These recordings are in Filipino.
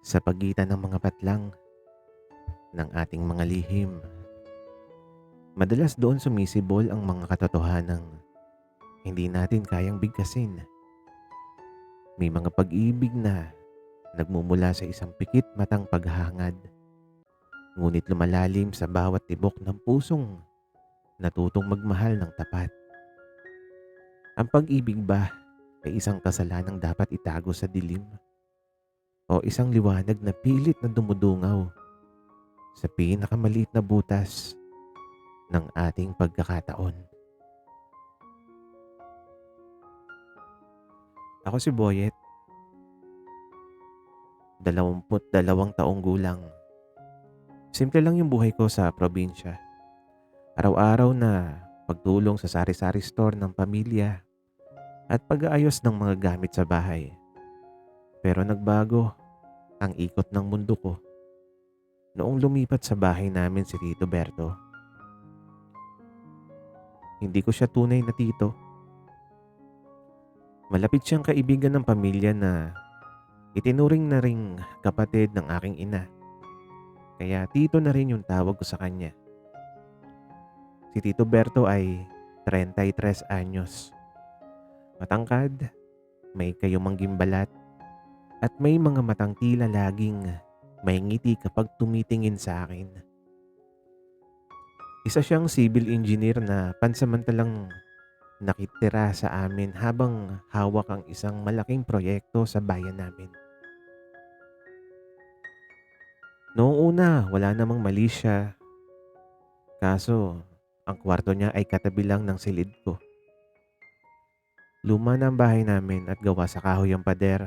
sa pagitan ng mga patlang ng ating mga lihim. Madalas doon sumisibol ang mga katotohanang hindi natin kayang bigkasin. May mga pag-ibig na nagmumula sa isang pikit matang paghahangad, ngunit lumalalim sa bawat tibok ng pusong natutong magmahal ng tapat. Ang pag-ibig ba ay isang kasalanang dapat itago sa dilim o isang liwanag na pilit na dumudungaw sa pinakamaliit na butas ng ating pagkakataon? Ako si Boyet, 22 taong gulang. Simple lang yung buhay ko sa probinsya. Araw-araw na pagtulong sa sari-sari store ng pamilya at pag-aayos ng mga gamit sa bahay. Pero nagbago ang ikot ng mundo ko noong lumipat sa bahay namin si Tito Berto. Hindi ko siya tunay na tito. Malapit siyang kaibigan ng pamilya na itinuring na ring kapatid ng aking ina. Kaya tito na rin yung tawag ko sa kanya. Si Tito Berto ay 33 anyos. Matangkad, may kayumangging balat, at may mga matang tila laging may ngiti kapag tumitingin sa akin. Isa siyang civil engineer na pansamantalang nakitira sa amin habang hawak ang isang malaking proyekto sa bayan namin. Noong una, wala namang mali siya. Kaso, ang kwarto niya ay katabi lang ng silid ko. Luma na ang bahay namin at gawa sa kahoy ang pader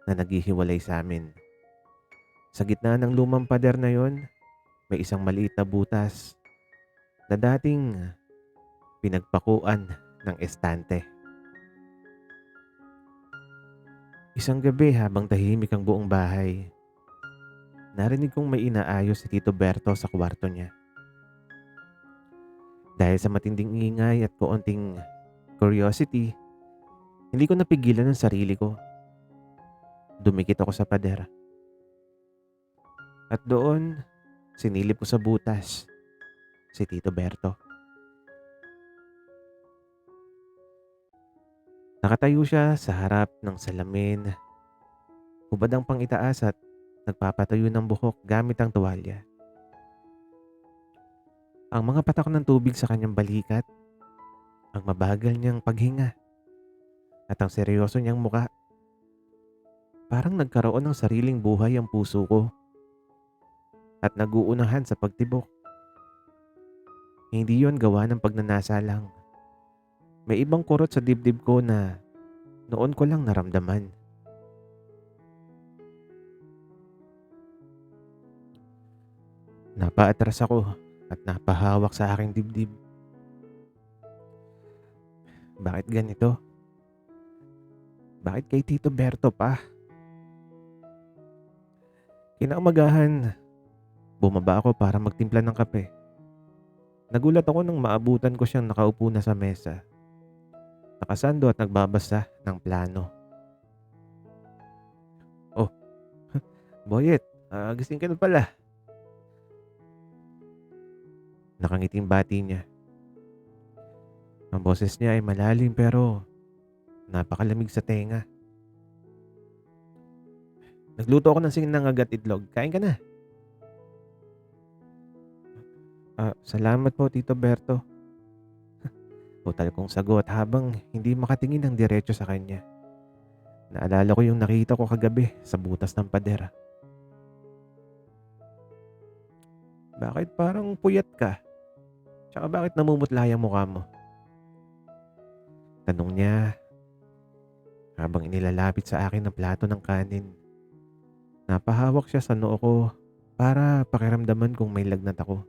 na naghihiwalay sa amin. Sa gitna ng lumang pader na yon, may isang maliit na butas na dating pinagpakuan ng estante. Isang gabi habang tahimik ang buong bahay, narinig kong may inaayos si Tito Berto sa kwarto niya. Dahil sa matinding ingay at koonting curiosity, hindi ko napigilan ang sarili ko. Dumikit ako sa pader. At doon, sinilip ko sa butas si Tito Berto. Nakatayo siya sa harap ng salamin, hubad ang pangitaas at nagpapatayo ng buhok gamit ang tuwalya. Ang mga patak ng tubig sa kanyang balikat, ang mabagal niyang paghinga, at ang seryoso niyang muka. Parang nagkaroon ng sariling buhay ang puso ko at naguunahan sa pagtibok. Hindi yon gawa ng pagnanasa lang. May ibang kurot sa dibdib ko na noon ko lang naramdaman. Napaatras ako at napahawak sa aking dibdib. Bakit ganito? Bakit kay Tito Berto pa? Kinaumagahan, bumaba ako para magtimpla ng kape. Nagulat ako nang maabutan ko siyang nakaupo na sa mesa, nakasando at nagbabasa ng plano. Oh, Boyet, gising ka na pala. Nakangiting bati niya. Ang boses niya ay malalim pero napakalamig sa tenga. Nagluto ako ng sinangag at itlog. Kain ka na. Salamat po, Tito Berto. Total kong sagot habang hindi makatingin ng diretso sa kanya. Naalala ko yung nakita ko kagabi sa butas ng pader. Bakit parang puyat ka? Tsaka bakit namumutla yung mukha mo? Tanong niya habang inilalapit sa akin ang plato ng kanin. Napahawak siya sa noo ko para pakiramdaman kung may lagnat ako.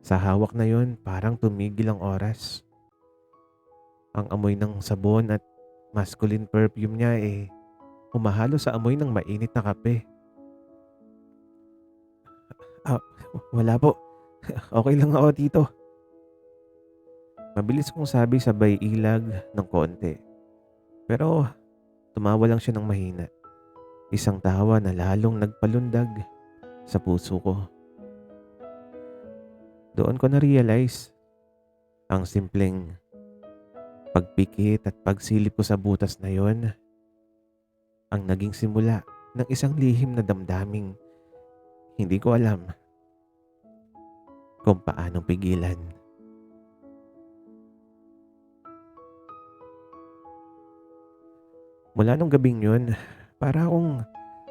Sa hawak na yon, parang tumigil ang oras. Ang amoy ng sabon at masculine perfume niya humahalo sa amoy ng mainit na kape. Ah, wala po. Okay lang ako, Tito. Mabilis kong sabi sabay ilag ng konti. Pero tumawa lang siya ng mahina. Isang tawa na lalong nagpalundag sa puso ko. Doon ko na-realize ang simpleng pagpikit at pagsilip ko sa butas na yon ang naging simula ng isang lihim na damdaming hindi ko alam kung paano pigilan. Mula nung gabing yun, para akong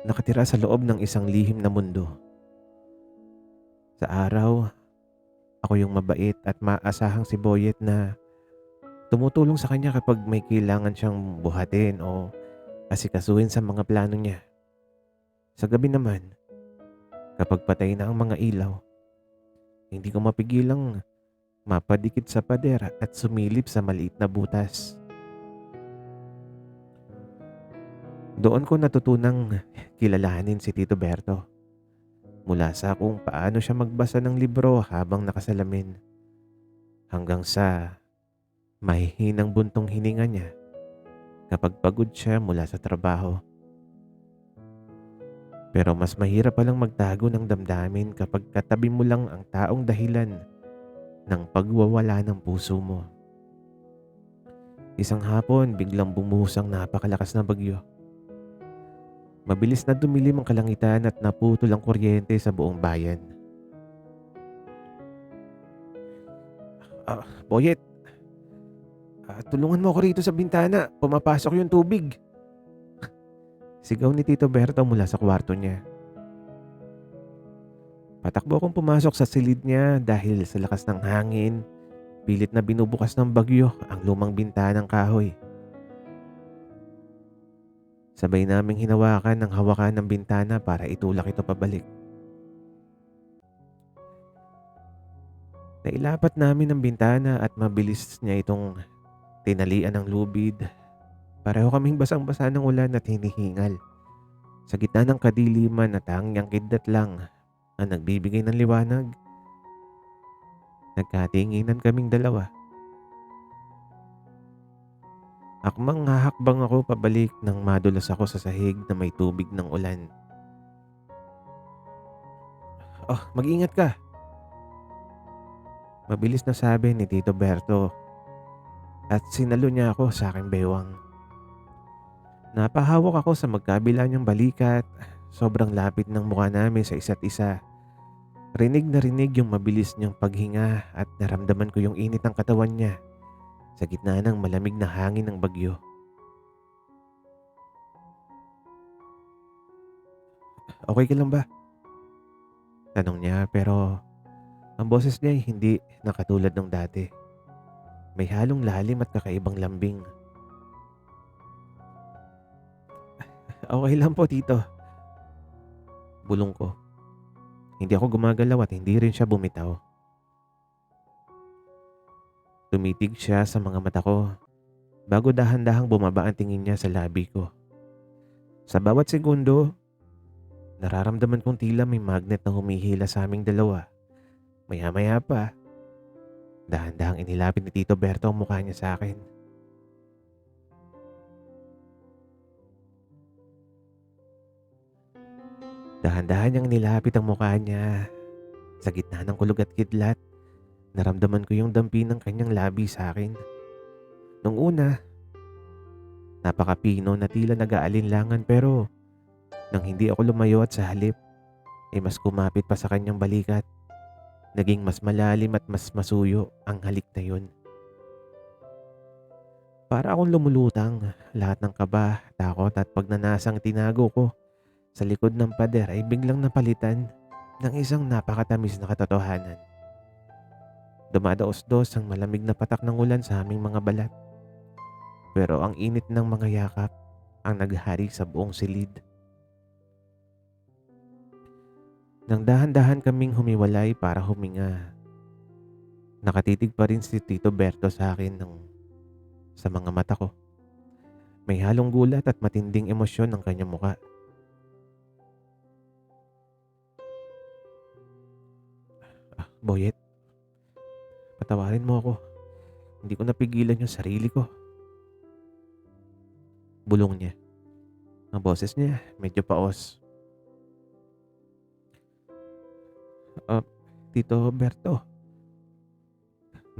nakatira sa loob ng isang lihim na mundo. Sa araw, ako yung mabait at maasahang si Boyet na tumutulong sa kanya kapag may kailangan siyang buhatin o asikasuhin sa mga plano niya. Sa gabi naman, kapag patay na ang mga ilaw, hindi ko mapigilang mapadikit sa pader at sumilip sa maliit na butas. Doon ko natutunang kilalanin si Tito Berto. Mula sa kung paano siya magbasa ng libro habang nakasalamin, hanggang sa mahihinang buntong hininga niya kapag pagod siya mula sa trabaho. Pero mas mahirap palang magtago ng damdamin kapag katabi mo lang ang taong dahilan ng pagwawala ng puso mo. Isang hapon, biglang bumuhos ang napakalakas na bagyo. Mabilis na dumilim ang kalangitan at naputol ang kuryente sa buong bayan. Boyet, tulungan mo ako rito sa bintana. Pumapasok yung tubig. Sigaw ni Tito Berto mula sa kwarto niya. Patakbo akong pumasok sa silid niya dahil sa lakas ng hangin, pilit na binubukas ng bagyo ang lumang bintanang kahoy. Sabay naming hinawakan ng hawakan ng bintana para itulak ito pabalik. Nailapat namin ang bintana at mabilis niya itong tinalian ng lubid. Pareho kaming basang-basa ng ulan at hinihingal. Sa gitna ng kadiliman na tanging kidlat lang ang nagbibigay ng liwanag, nagkatinginan kaming dalawa. Akmang hahakbang ako pabalik nang madulas ako sa sahig na may tubig ng ulan. Mag-ingat ka. Mabilis na sabi ni Tito Berto at sinalo niya ako sa aking bewang. Napahawak ako sa magkabila niyang balikat. Sobrang lapit ng mukha namin sa isa't isa. Rinig na rinig yung mabilis niyang paghinga at naramdaman ko yung init ng katawan niya sa gitna ng malamig na hangin ng bagyo. Okay ka lang ba? Tanong niya, pero ang boses niya ay hindi nakatulad ng dati. May halong lalim at kakaibang lambing. Okay lang po, Tito. Bulong ko. Hindi ako gumagalaw at hindi rin siya bumitaw. Tumitig siya sa mga mata ko bago dahan-dahang bumaba ang tingin niya sa labi ko. Sa bawat segundo, nararamdaman kong tila may magnet na humihila sa aming dalawa. Maya-maya pa, dahan-dahang inilapit ni Tito Berto ang mukha niya sa akin. Dahan-dahan niyang nilapit ang mukha niya. Sa gitna ng kulog at kidlat, naramdaman ko yung dampi ng kanyang labi sa akin. Nung una, napakapino na tila nag-aalinlangan, pero nang hindi ako lumayo at sa halip, ay mas kumapit pa sa kanyang balikat. Naging mas malalim at mas masuyo ang halik na yun. Para akong lumulutang, lahat ng kaba, takot at pagnanasang tinago ko sa likod ng pader ay biglang napalitan ng isang napakatamis na katotohanan. Dumadaos-dos ang malamig na patak ng ulan sa aming mga balat. Pero ang init ng mga yakap ang naghari sa buong silid. Nang dahan-dahan kaming humiwalay para huminga, nakatitig pa rin si Tito Berto sa akin sa mga mata ko. May halong gulat at matinding emosyon ng kanyang muka. Boyet, patawarin mo ako. Hindi ko napigilan yung sarili ko. Bulong niya. Ang boses niya medyo paos. "Ah, Tito Berto,"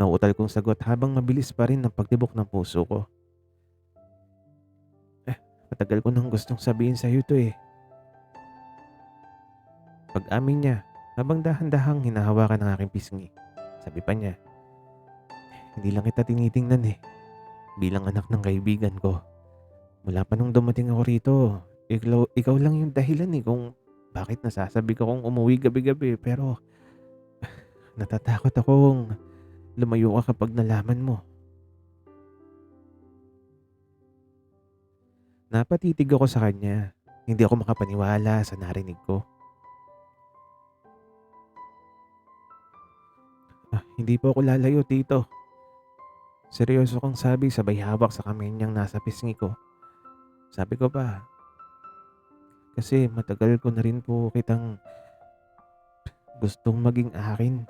nauutal kong sagot habang mabilis pa rin ang pagtibok ng puso ko. "Matagal ko nang gustong sabihin sa'yo 'to, eh." Pag-amin niya habang dahan-dahang hinahawakan ang aking pisngi. Sabi pa niya, "Hindi lang kita tinitingnan, eh, bilang anak ng kaibigan ko. Mula pa nung dumating ako rito, ikaw lang yung dahilan, eh, kung bakit nasasabi ko kong umuwi gabi-gabi, pero natatakot akong lumayo ka kapag nalaman mo." Napatitig ako sa kanya. Hindi ako makapaniwala sa narinig ko. Hindi po ako lalayo, tito." Seryoso kong sabi sabay hawak sa kamay niyang nasa pisngi ko. Sabi ko pa, kasi matagal ko na rin po kitang gustong maging akin.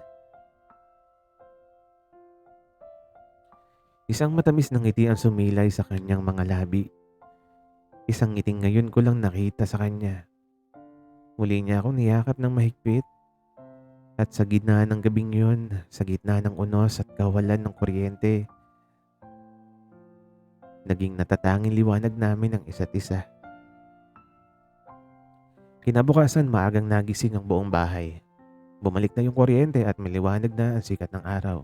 Isang matamis na ngiti ang sumilay sa kanyang mga labi. Isang ngiting ngayon ko lang nakita sa kanya. Muli niya akong niyakap ng mahigpit at sa gitna ng gabing yun, sa gitna ng unos at kawalan ng kuryente, naging natatanging liwanag namin ang isa't isa. Kinabukasan maagang nagising ang buong bahay. Bumalik na yung kuryente at maliwanag na ang sikat ng araw.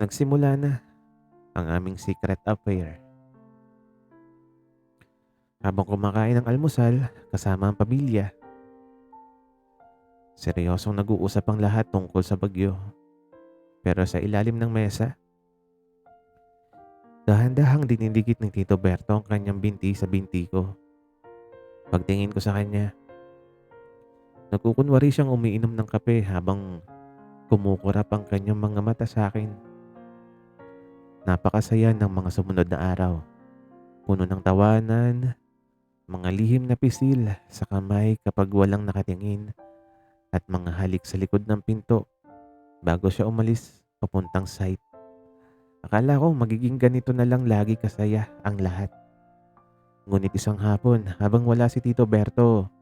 Nagsimula na ang aming secret affair. Habang kumakain ng almusal kasama ang pamilya, seryosong nag-uusap ang lahat tungkol sa bagyo. Pero sa ilalim ng mesa, dahan-dahang dinidikit ng Tito Berto ang kanyang binti sa binti ko. Pagtingin ko sa kanya, nagkukunwari siyang umiinom ng kape habang kumukurap ang kanyang mga mata sa akin. Napakasaya ng mga sumunod na araw. Puno ng tawanan, mga lihim na pisil sa kamay kapag walang nakatingin at mga halik sa likod ng pinto bago siya umalis papuntang site. Akala ko magiging ganito na lang lagi kasaya ang lahat. Ngunit isang hapon habang wala si Tito Berto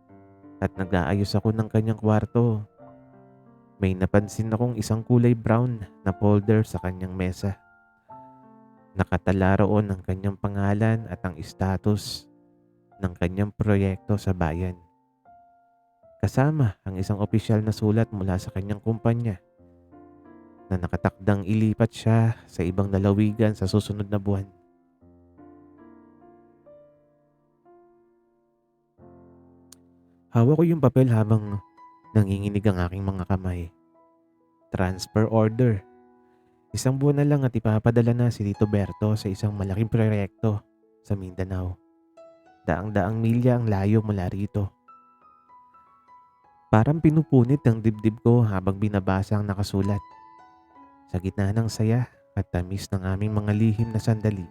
at nag-aayos ako ng kanyang kwarto, may napansin akong isang kulay brown na folder sa kanyang mesa. Nakatala roon ang kanyang pangalan at ang status ng kanyang proyekto sa bayan. Kasama ang isang opisyal na sulat mula sa kanyang kumpanya na nakatakdang ilipat siya sa ibang lalawigan sa susunod na buwan. Hawak ko yung papel habang nanginginig ang aking mga kamay. Transfer order. Isang buwan na lang at ipapadala na si Tito Berto sa isang malaking proyekto sa Mindanao. Daang-daang milya ang layo mula rito. Parang pinupunit ng dibdib ko habang binabasa ang nakasulat. Sa gitna ng saya at tamis ng aming mga lihim na sandali,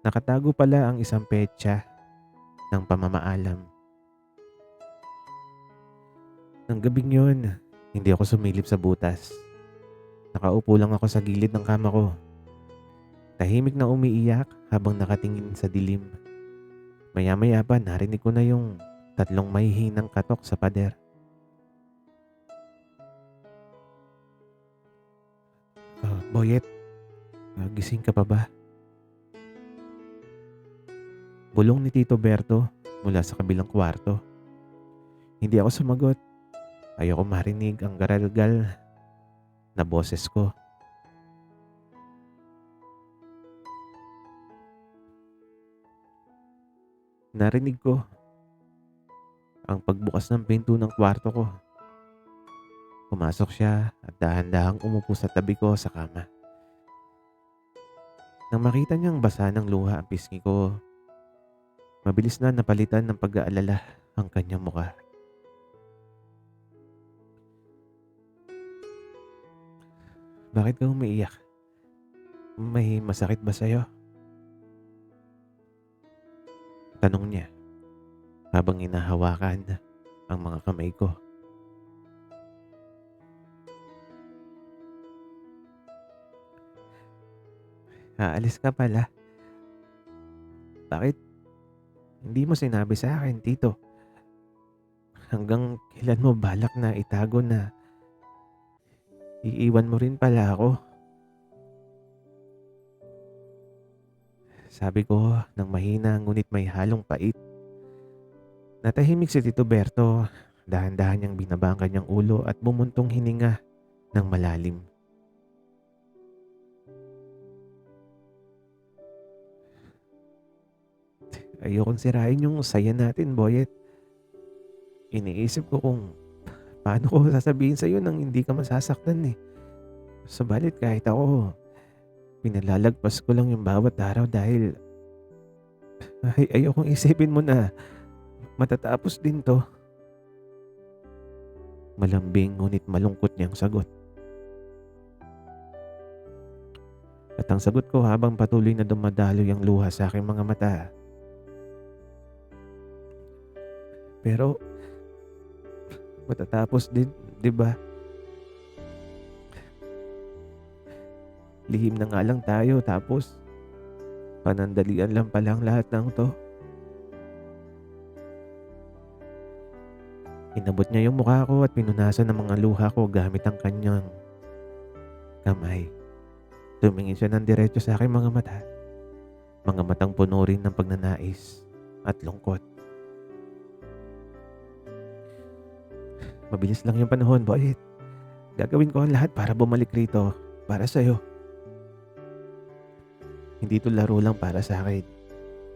nakatago pala ang isang petsa ng pamamaalam. Nang gabing yun, hindi ako sumilip sa butas. Nakaupo lang ako sa gilid ng kama ko. Tahimik na umiiyak habang nakatingin sa dilim. Maya-maya pa narinig ko na yung tatlong mahihinang katok sa pader. Boyet, gising ka pa ba?" Bulong ni Tito Berto mula sa kabilang kwarto. Hindi ako sumagot. Ayoko marinig ang garalgal na boses ko. Narinig ko ang pagbukas ng pinto ng kwarto ko. Pumasok siya at dahan-dahang umupo sa tabi ko sa kama. Nang makita niyang basa ng luha ang pisngi ko, mabilis na napalitan ng pag-aalala ang kanyang muka. "Bakit ka umiiyak? May masakit ba sa'yo?" Tanong niya habang hinahawakan ang mga kamay ko. "Aalis ka pala? Bakit? Hindi mo sinabi sa akin, Tito. Hanggang kailan mo balak na itago na iiwan mo rin pala ako? Sabi ko ng mahina ngunit may halong pait. Natahimik si Tito Berto. Dahan-dahan niyang binaba ang kanyang ulo at bumuntong hininga ng malalim. Ayokong sirain yung saya natin, Boyet. Iniisip ko kung paano ko sasabihin sa'yo nang hindi ka masasaktan eh. Subalit kahit ako, pinalalagpas ko lang yung bawat araw dahil ayokong isipin mo na matatapos din to. Malambing ngunit malungkot niyang sagot. At ang sagot ko habang patuloy na dumadaloy ang luha sa aking mga mata. Pero matatapos din, 'di ba? Lihim na nga lang tayo tapos panandalian lang pala ang lahat ng 'to. Inabot niya yung mukha ko at pinunasan ng mga luha ko gamit ang kanyang kamay. Tumingin siya ng diretso sa aking mga mata. Mga matang puno rin ng pagnanais at lungkot. Mabilis lang yung panahon, Boyet. Gagawin ko ang lahat para bumalik rito. Para sa'yo. Hindi to laro lang para sa akin.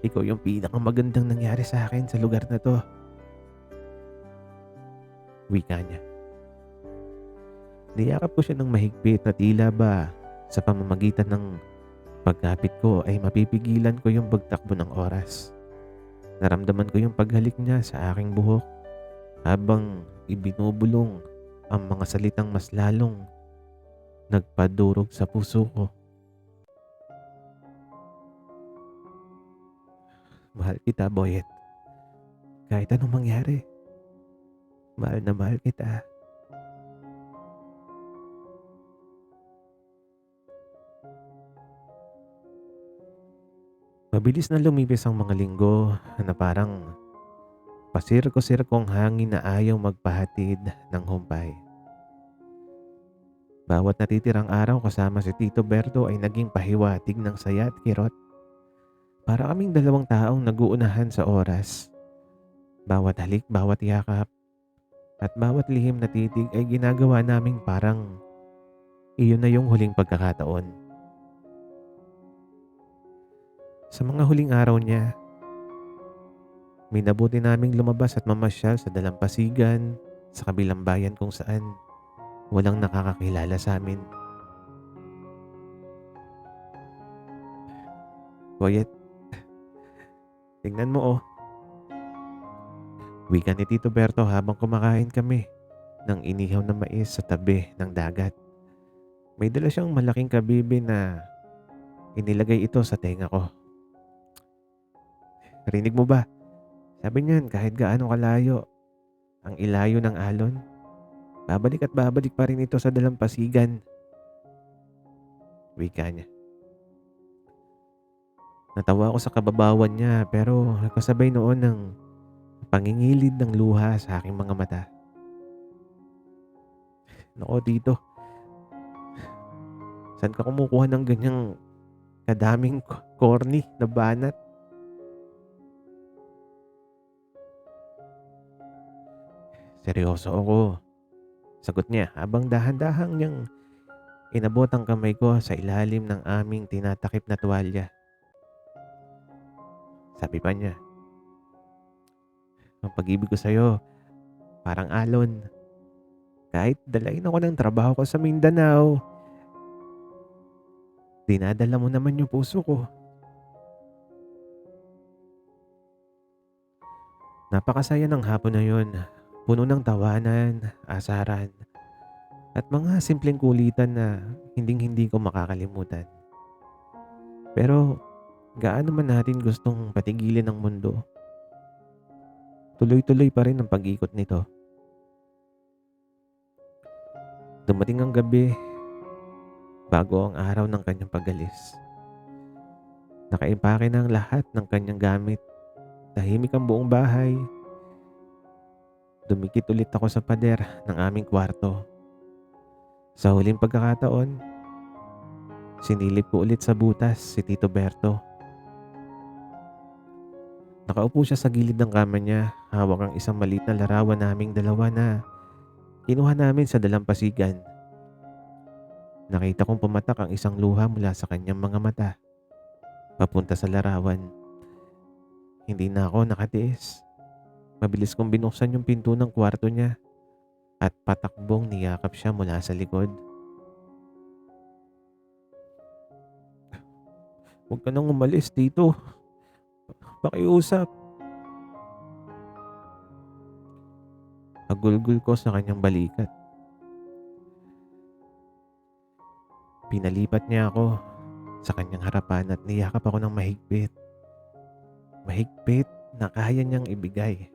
Ikaw yung pinakamagandang nangyari sa akin sa lugar na to. Wika niya. Niyakap ko siya ng mahigpit na tila ba sa pamamagitan ng pagkapit ko ay mapipigilan ko yung pagtakbo ng oras. Naramdaman ko yung paghalik niya sa aking buhok habang ibinubulong ang mga salitang mas lalong nagpadurog sa puso ko. Mahal kita, Boyet. Kahit anong mangyari, mahal na mahal kita. Mabilis na lumipis ang mga linggo na parang pasirko-sirkong hangin na ayaw magpahatid ng humpay. Bawat natitirang araw kasama si Tito Berto ay naging pahiwatig ng saya at kirot. Para kaming dalawang taong naguunahan sa oras. Bawat halik, bawat yakap, at bawat lihim na titig ay ginagawa naming parang iyon na yung huling pagkakataon. Sa mga huling araw niya, minabuti naming lumabas at mamasyal sa dalampasigan sa kabilang bayan kung saan walang nakakakilala sa amin. Boyet, tingnan mo oh. Wika ni Tito Berto habang kumakain kami ng inihaw na mais sa tabi ng dagat. May dala siyang malaking kabibi na inilagay ito sa tenga ko. Rinig mo ba? Sabi niyan kahit gaano kalayo ang ilayo ng alon, babalik at babalik pa rin ito sa dalampasigan. Wika niya. Natawa ako sa kababawan niya pero kasabay noon ng pangingilid ng luha sa aking mga mata. Nako dito, saan ka kumukuha ng ganyang kadaming corny na banat? Seryoso ako, sagot niya habang dahan-dahang niyang inabot ang kamay ko sa ilalim ng aming tinatakip na tuwalya. Sabi pa niya, ang pag-ibig ko sa'yo, parang alon. Kahit dalain ako ng trabaho ko sa Mindanao, dinadala mo naman yung puso ko. Napakasaya ng hapon na yun. Puno ng tawanan, asaran, at mga simpleng kulitan na hinding-hindi ko makakalimutan. Pero gaano man natin gustong patigilin ang mundo, tuloy-tuloy pa rin ang pag-ikot nito. Dumating ang gabi bago ang araw ng kanyang pag-alis. Nakaimpake na ang lahat ng kanyang gamit Tahimik ang buong bahay. Dumikit ulit ako sa pader ng aming kwarto. Sa huling pagkakataon, sinilip ko ulit sa butas si Tito Berto. Nakaupo siya sa gilid ng kama niya, hawak ang isang maliit na larawan naming dalawa na kinuha namin sa dalampasigan. Nakita kong pumatak ang isang luha mula sa kanyang mga mata, papunta sa larawan. Hindi na ako nakatiis. Mabilis kong binuksan yung pinto ng kwarto niya at patakbong niyakap siya mula sa likod. "Huwag ka nang umalis, Tito. Pakiusap." Agulgul ko sa kanyang balikat. Pinalipat niya ako sa kanyang harapan at niyakap ako ng mahigpit. Mahigpit na kaya niyang ibigay.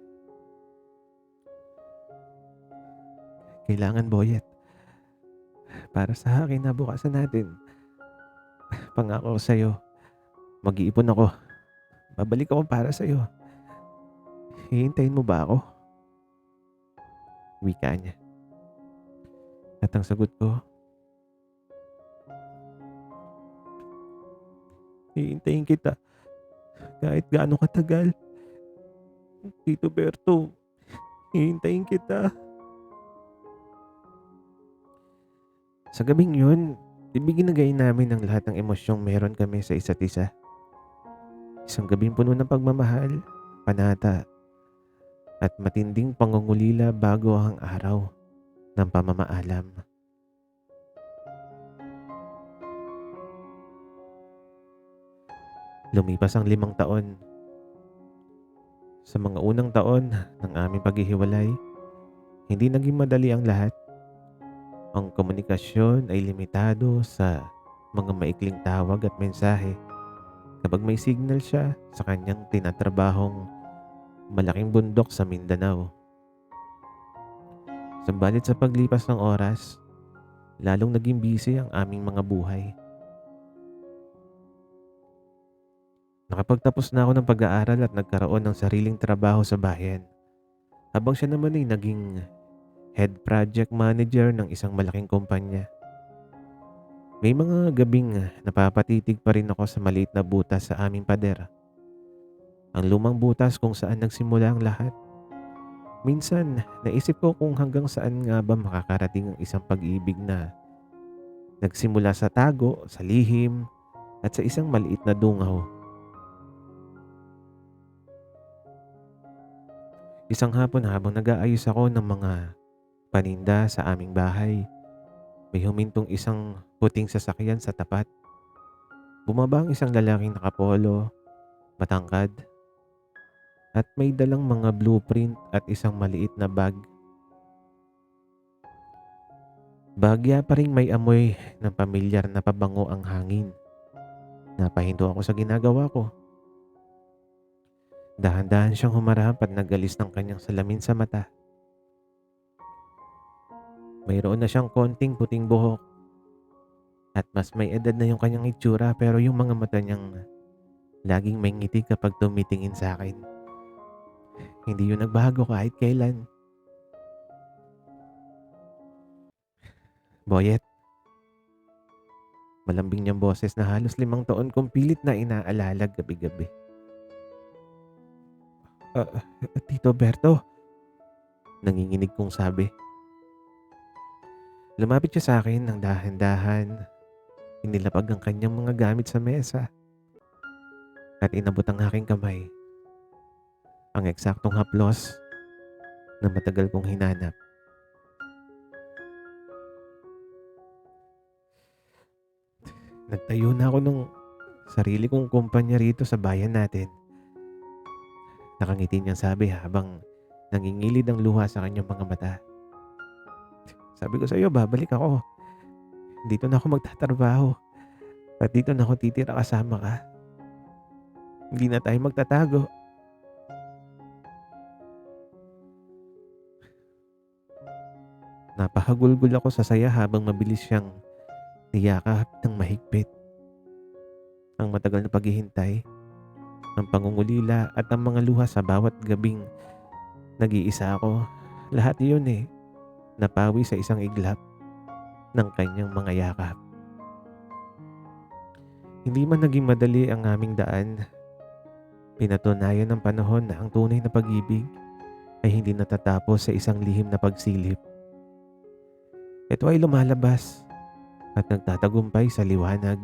"Kailangan, Boyet. Para sa kinabukasan natin. Pangako ko sa'yo. Mag-iipon ako. Babalik ako para sa'yo. Hihintayin mo ba ako?" Wika niya. At ang sagot ko, "Hihintayin kita kahit gaano katagal. Tito Berto, hihintayin kita." Sa gabing yun, ibinigay namin ang lahat ng emosyong meron kami sa isa't isa. Isang gabing puno ng pagmamahal, panata, at matinding pangungulila bago ang araw ng pamamaalam. Lumipas ang 5 taon. Sa mga unang taon ng aming paghihiwalay, hindi naging madali ang lahat. Ang komunikasyon ay limitado sa mga maikling tawag at mensahe kapag may signal siya sa kanyang tinatrabahong malaking bundok sa Mindanao. Subalit sa paglipas ng oras, lalong naging busy ang aming mga buhay. Nakapagtapos na ako ng pag-aaral at nagkaroon ng sariling trabaho sa bayan, habang siya naman ay naging head project manager ng isang malaking kumpanya. May mga gabing napapatitig pa rin ako sa maliit na butas sa aming pader. Ang lumang butas kung saan nagsimula ang lahat. Minsan, naisip ko kung hanggang saan nga ba makakarating ang isang pag-ibig na nagsimula sa tago, sa lihim, at sa isang maliit na dungaw. Isang hapon habang nag-aayos ako ng mga paninda sa aming bahay, may humintong isang puting sasakyan sa tapat. Bumaba ang isang lalaking nakapolo, matangkad, at may dalang mga blueprint at isang maliit na bag. Bagya pa rin may amoy ng pamilyar na pabango ang hangin. Napahinto ako sa ginagawa ko. Dahan-dahan siyang humarap at nagalis ng kanyang salamin sa mata. Mayroon na siyang konting puting buhok at mas may edad na yung kanyang itsura, pero yung mga mata niyang laging may ngiti kapag tumitingin sa akin. Hindi yun nagbago kahit kailan. "Boyet," malambing niyang boses na halos 5 taon kong pilit na inaalala gabi-gabi. "Ah, Tito Berto," nanginginig kong sabi. Lumapit siya sa akin ng dahan-dahan. Inilapag ang kanyang mga gamit sa mesa at inabot ang aking kamay. Ang eksaktong haplos na matagal kong hinanap. Nagtayo na ako ng sarili kong kumpanya rito sa bayan natin. Nakangiti niyang sabi habang nangingilid ang luha sa kanyang mga mata. "Sabi ko sa iyo, babalik ako. Dito na ako magtatrabaho. At dito na ako titira kasama ka. Hindi na tayo magtatago." Napahagulgol ako sa saya habang mabilis siyang niyakap ng mahigpit. Ang matagal na paghihintay, ang pangungulila at ang mga luha sa bawat gabing nag-iisa ako. Lahat iyon napawi sa isang iglap ng kanyang mga yakap. Hindi man naging madali ang aming daan, pinatunayan ng panahon na ang tunay na pag-ibig ay hindi natatapos sa isang lihim na pagsilip. Ito ay lumalabas at nagtatagumpay sa liwanag.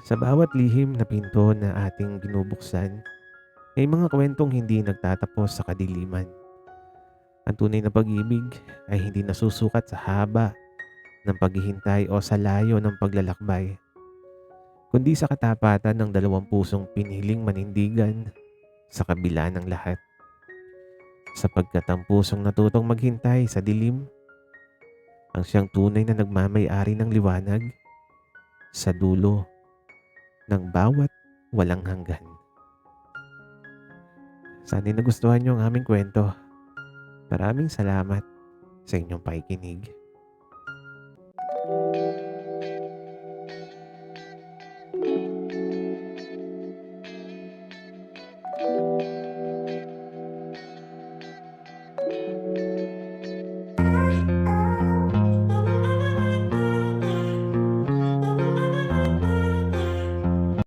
Sa bawat lihim na pinto na ating binubuksan, may mga kwentong hindi nagtatapos sa kadiliman. Ang tunay na pag-ibig ay hindi nasusukat sa haba ng paghihintay o sa layo ng paglalakbay, kundi sa katapatan ng dalawang pusong piniling manindigan sa kabila ng lahat. Sapagkat ang pusong natutong maghintay sa dilim ang siyang tunay na nagmamay-ari ng liwanag sa dulo ng bawat walang hanggan. Sana'y nagustuhan niyo ang aming kwento. Maraming salamat sa inyong pakikinig.